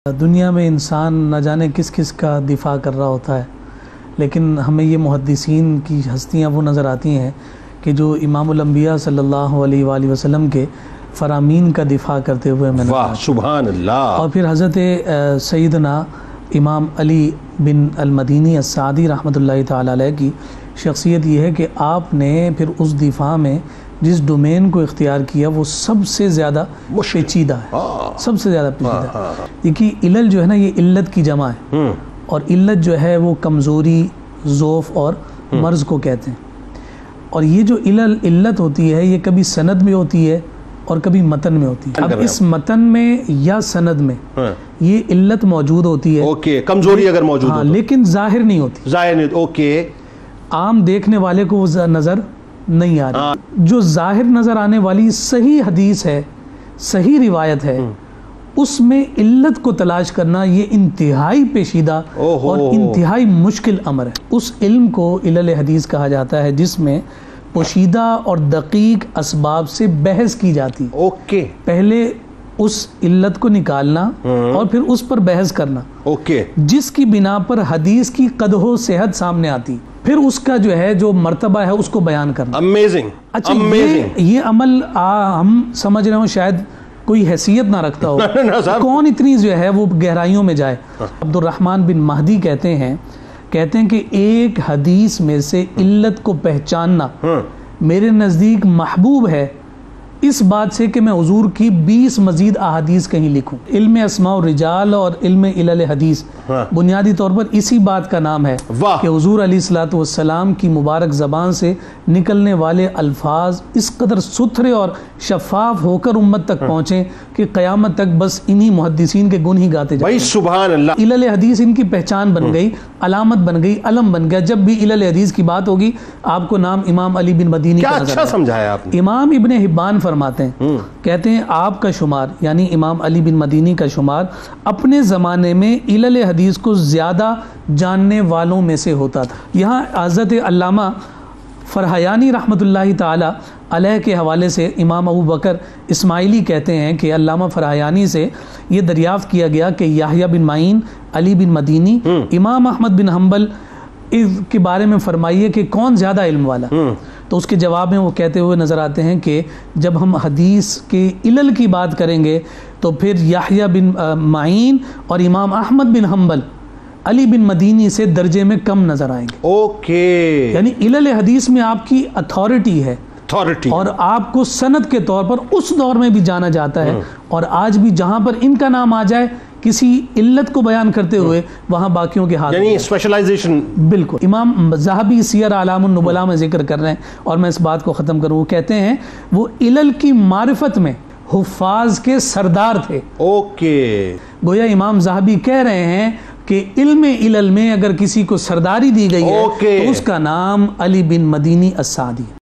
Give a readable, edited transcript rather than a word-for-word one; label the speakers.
Speaker 1: دنیا میں انسان نہ جانے کس کس کا دفاع کر رہا ہوتا ہے، لیکن ہمیں یہ محدثین کی ہستیاں وہ نظر آتی ہیں کہ جو امام الانبیاء صلی اللہ علیہ وآلہ وسلم کے فرامین کا دفاع کرتے ہوئے میں
Speaker 2: واہ سبحان اللہ۔
Speaker 1: اور پھر حضرت سیدنا امام علی بن المدینی السعدی رحمۃ اللہ تعالی علیہ کی شخصیت یہ ہے کہ آپ نے پھر اس دفاع میں جس ڈومین کو اختیار کیا وہ سب سے زیادہ پیچیدہ ہے، سب سے زیادہ پیچیدہ ہے۔ دیکھیے علل جو ہے نا، یہ علت کی جمع ہے، اور علت جو ہے وہ کمزوری، ضعف اور مرض کو کہتے ہیں۔ اور یہ جو علت ہوتی ہے یہ کبھی سند میں ہوتی ہے اور کبھی متن میں ہوتی ہے۔ اب اس متن میں یا سند میں یہ علت موجود ہوتی ہے،
Speaker 2: اوکے، کمزوری اگر موجود ہو
Speaker 1: لیکن ظاہر نہیں ہوتی،
Speaker 2: ظاہر نہیں، اوکے،
Speaker 1: عام دیکھنے والے کو وہ نظر نہیں آ رہی۔ جو ظاہر نظر آنے والی صحیح حدیث ہے، صحیح روایت ہے، اس میں علت کو تلاش کرنا یہ انتہائی پیچیدہ اور انتہائی مشکل امر ہے۔ اس علم کو علل حدیث کہا جاتا ہے جس میں پوشیدہ اور دقیق اسباب سے بحث کی جاتی ہے۔
Speaker 2: اوکے،
Speaker 1: پہلے اس علت کو نکالنا اور پھر اس پر بحث کرنا،
Speaker 2: اوکے،
Speaker 1: جس کی بنا پر حدیث کی قدح و صحت سامنے آتی، پھر اس کا جو ہے جو مرتبہ ہے اس کو بیان کرنا۔
Speaker 2: امیزنگ،
Speaker 1: اچھا، یہ عمل ہم سمجھ رہے ہوں شاید کوئی حیثیت نہ رکھتا ہو، کون اتنی جو ہے وہ گہرائیوں میں جائے۔ عبد الرحمن بن مہدی کہتے ہیں کہ ایک حدیث میں سے علت کو پہچاننا میرے نزدیک محبوب ہے اس بات سے کہ میں حضور کی 20 مزید احادیث کہیں لکھوں۔ علم اسماء الرجال اور علم علل حدیث بنیادی طور پر اسی بات کا نام ہے کہ حضور علیہ الصلوۃ والسلام کی مبارک زبان سے نکلنے والے الفاظ اس قدر ستھرے اور شفاف ہو کر امت تک پہنچیں کہ قیامت تک بس انہی محدثین کے گن ہی گاتے جائیں۔
Speaker 2: سبحان اللہ۔
Speaker 1: علل حدیث ان کی پہچان بن گئی، علامت بن گئی، علم بن گیا۔ جب بھی علل حدیث کی بات ہوگی آپ کو نام امام علی بن مدینی کا نظر
Speaker 2: اچھا سمجھایا آپ نے۔
Speaker 1: امام ابن حبان فرماتے ہیں، کہتے ہیں آپ کا شمار یعنی امام علی بن مدینی کا شمار اپنے زمانے میں علل حدیث کو زیادہ جاننے والوں میں سے ہوتا تھا۔ یہاں حضرت علامہ فرحیانی رحمۃ اللہ تعالی علیہ کے حوالے سے امام ابو بکر اسماعیلی کہتے ہیں کہ علامہ فرحیانی سے یہ دریافت کیا گیا کہ یحییٰ بن معین، علی بن مدینی، امام احمد بن حنبل اس کے بارے میں فرمائیے کہ کون زیادہ علم والا۔ تو اس کے جواب میں وہ کہتے ہوئے نظر آتے ہیں کہ جب ہم حدیث کے علل کی بات کریں گے تو پھر یحییٰ بن معین اور امام احمد بن حنبل علی بن مدینی سے درجے میں کم نظر آئیں گے۔
Speaker 2: اوکے،
Speaker 1: یعنی علل حدیث میں آپ کی اتھارٹی ہے اور آپ کو سند کے طور پر اس دور میں بھی جانا جاتا ہے، اور آج بھی جہاں پر ان کا نام آ جائے کسی علت کو بیان کرتے ہوئے وہاں باقیوں کے ہاتھ،
Speaker 2: یعنی اسپیشلائزیشن۔
Speaker 1: بالکل۔ امام ذہبی سیر اعلام النبلاء میں ذکر کر رہے ہیں، اور میں اس بات کو ختم کروں، وہ کہتے ہیں وہ علل کی معرفت میں حفاظ کے سردار تھے۔
Speaker 2: اوکے،
Speaker 1: گویا امام ذہبی کہہ رہے ہیں کہ علم علل میں اگر کسی کو سرداری دی گئی ہے تو اس کا نام علی بن مدینی السعدی۔